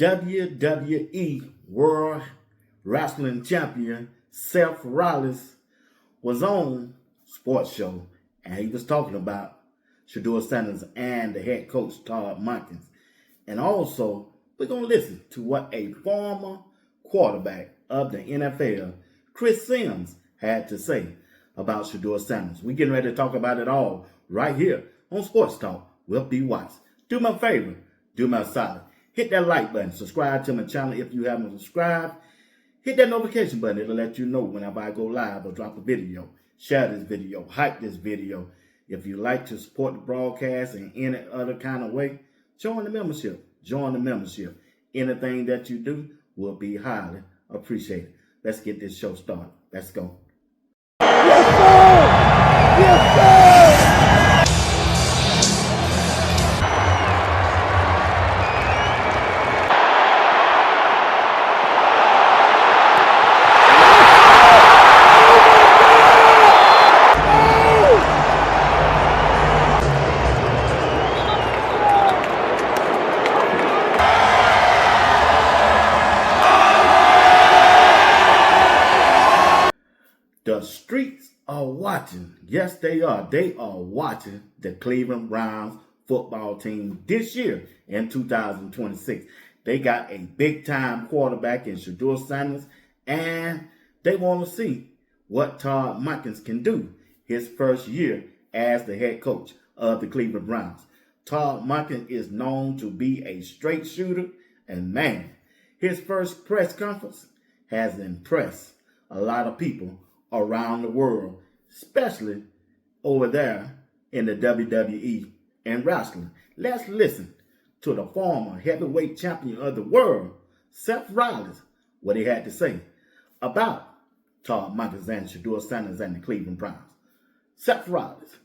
WWE World Wrestling Champion Seth Rollins was on Sports Show, and he was talking about Shedeur Sanders and the head coach Todd Monken. And also, we're going to listen to what a former quarterback of the NFL, Chris Sims, had to say about Shedeur Sanders. We're getting ready to talk about it all right here on Sports Talk with B. Watts. Do me a favor, do me a solid. Hit that like button, subscribe to my channel if you haven't subscribed. Hit that notification button, it'll let you know whenever I go live or drop a video. Share this video, hype this video. If you like to support the broadcast in any other kind of way, join the membership. Join the membership. Anything that you do will be highly appreciated. Let's get this show started. Let's go. Yes, sir! Yes, sir! The streets are watching. Yes, they are. They are watching the Cleveland Browns football team this year in 2026. They got a big-time quarterback in Shedeur Sanders, and they want to see what Todd Monken can do his first year as the head coach of the Cleveland Browns. Todd Monken is known to be a straight shooter, and man, his first press conference has impressed a lot of people around the world, especially over there in the WWE and wrestling. Let's listen to the former heavyweight champion of the world, Seth Rollins, what he had to say about Todd Monken and Shedeur Sanders and the Cleveland Browns. Seth Rollins.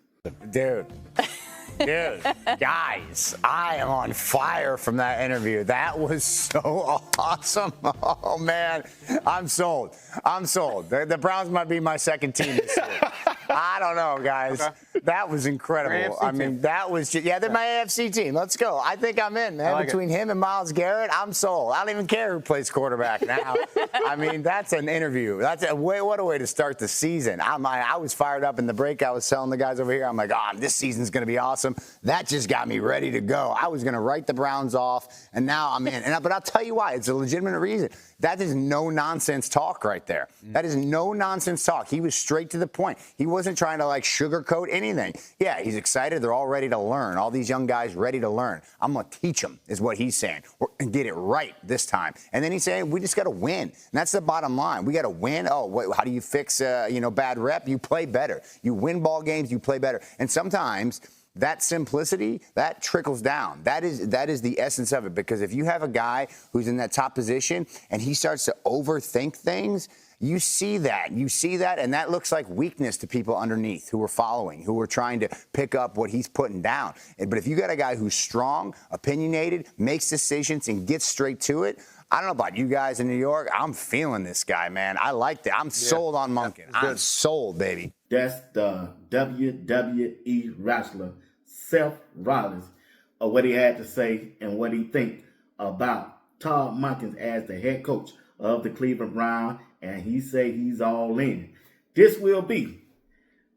Dude, guys, I am on fire from that interview. That was so awesome. Oh, man, I'm sold. The Browns might be my second team this year. I don't know, guys. Okay. That was incredible. I mean, that was just, yeah, they're my AFC team. Let's go. I think I'm in, man. Between him and Myles Garrett, I'm sold. I don't even care who plays quarterback now. I mean, that's an interview. What a way to start the season. I was fired up in the break. I was telling the guys over here, I'm like, this season's going to be awesome. That just got me ready to go. I was going to write the Browns off, and now I'm in. But I'll tell you why. It's a legitimate reason. That is no-nonsense talk right there. That is no-nonsense talk. He was straight to the point. He wasn't trying to, like, sugarcoat anything. Yeah, he's excited. They're all ready to learn. All these young guys ready to learn. I'm going to teach them, is what he's saying, and get it right this time. And then he's saying, we just got to win. And that's the bottom line. We got to win. How do you fix, bad rep? You play better. You win ball games. You play better. And sometimes that simplicity, that trickles down. That is the essence of it. Because if you have a guy who's in that top position and he starts to overthink things, you see that, and that looks like weakness to people underneath who are following, who are trying to pick up what he's putting down. But if you got a guy who's strong, opinionated, makes decisions, and gets straight to it, I don't know about you guys in New York. I'm feeling this guy, man. I like that. I'm sold on Monken. I'm sold, baby. That's the WWE wrestler, Seth Rollins, of what he had to say and what he think about Todd Monken as the head coach of the Cleveland Browns, and he say he's all in. This will be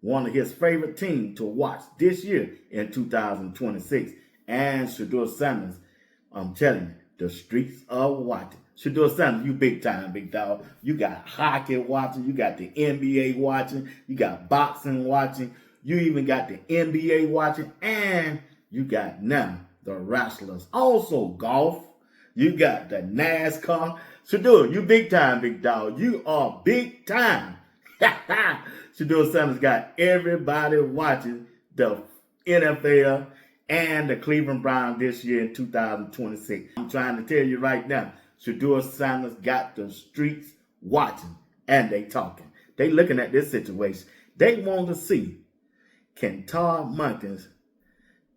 one of his favorite teams to watch this year in 2026. And Shedeur Sanders, I'm telling you, the streets are watching. Shedeur Sanders, you big time, big dog. You got hockey watching. You got the NBA watching. You got boxing watching. You even got the NBA watching. And you got now the wrestlers. Also golf. You got the NASCAR. Shedeur, you big time, big dog. You are big time. Shedeur Sanders got everybody watching the NFL and the Cleveland Browns this year in 2026. I'm trying to tell you right now, Shedeur Sanders got the streets watching, and they talking. They looking at this situation. They want to see, can Todd Monken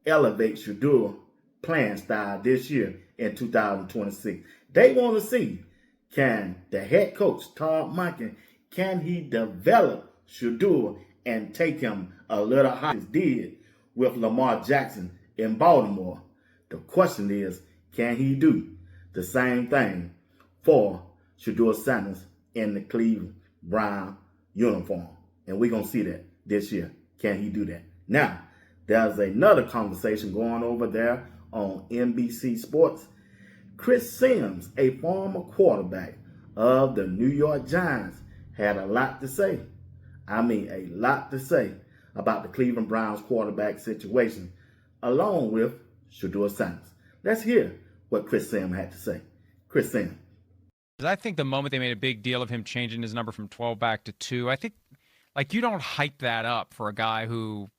elevate Shedeur playing style this year in 2026? They want to see, can the head coach, Todd Monken, can he develop Shedeur and take him a little higher as did with Lamar Jackson in Baltimore? The question is, can he do the same thing for Shedeur Sanders in the Cleveland Brown uniform. And we're going to see that this year. Can he do that? Now, there's another conversation going over there on NBC Sports. Chris Sims, a former quarterback of the New York Giants, had a lot to say. I mean, a lot to say about the Cleveland Browns quarterback situation, along with Shedeur Sanders. Let's hear what Chris Sims had to say. Chris Sims. I think the moment they made a big deal of him changing his number from 12 back to 2, I think, like, you don't hype that up for a guy who,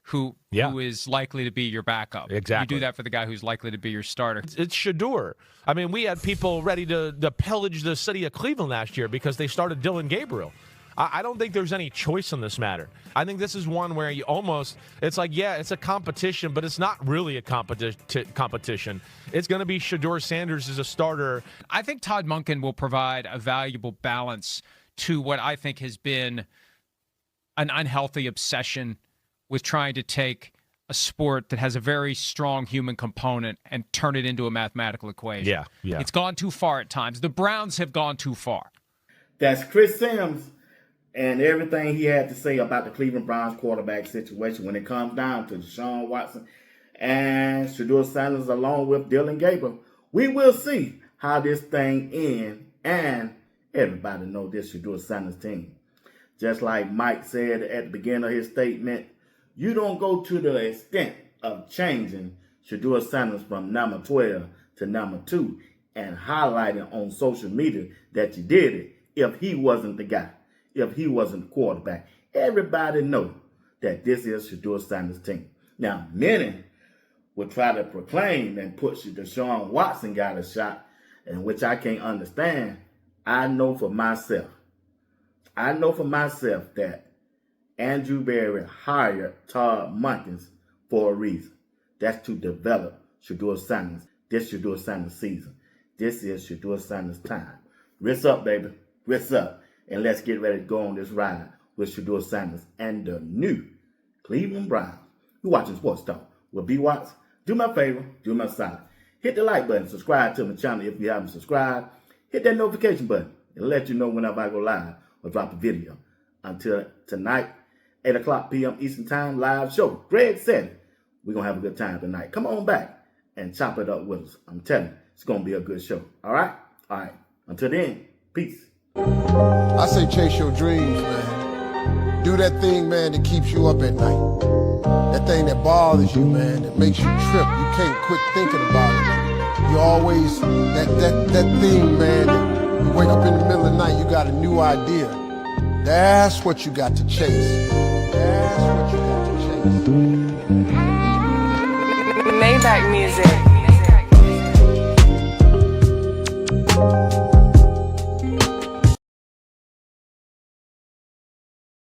who is likely to be your backup. Exactly. You do that for the guy who's likely to be your starter. It's Shedeur. I mean, we had people ready to pillage the city of Cleveland last year because they started Dylan Gabriel. I don't think there's any choice in this matter. I think this is one where you almost, it's like, yeah, it's a competition, but it's not really a competition. It's going to be Shedeur Sanders as a starter. I think Todd Monken will provide a valuable balance to what I think has been an unhealthy obsession with trying to take a sport that has a very strong human component and turn it into a mathematical equation. Yeah. It's gone too far at times. The Browns have gone too far. That's Chris Sims and everything he had to say about the Cleveland Browns quarterback situation when it comes down to Deshaun Watson and Shedeur Sanders along with Dylan Gabriel. We will see how this thing ends, and everybody know this Shedeur Sanders team. Just like Mike said at the beginning of his statement, you don't go to the extent of changing Shedeur Sanders from number 12 to number 2 and highlighting on social media that you did it if he wasn't the guy, if he wasn't the quarterback. Everybody know that this is Shedeur Sanders' team. Now, many will try to proclaim and put Deshaun Watson got a shot, and which I can't understand. I know for myself that Andrew Berry hired Todd Monken for a reason. That's to develop Shedeur Sanders. This Shedeur Sanders season. This is Shedeur Sanders' time. Wrist up, baby. Wrist up. And let's get ready to go on this ride with Shedeur Sanders and the new Cleveland Browns. You're watching Sports Talk with B. Watts. Do me a favor. Do me a solid. Hit the like button. Subscribe to my channel if you haven't subscribed. Hit that notification button. It'll let you know whenever I go live or drop a video. Until tonight, 8 o'clock p.m. Eastern Time, live show. Greg said it. We're going to have a good time tonight. Come on back and chop it up with us. I'm telling you, it's going to be a good show. All right? All right. Until then, peace. I say chase your dreams, man. Do that thing, man, that keeps you up at night. That thing that bothers you, man, that makes you trip. You can't quit thinking about it. You always, that thing, man, that you wake up in the middle of the night, you got a new idea. That's what you got to chase. That's what you got to chase. Maybach music.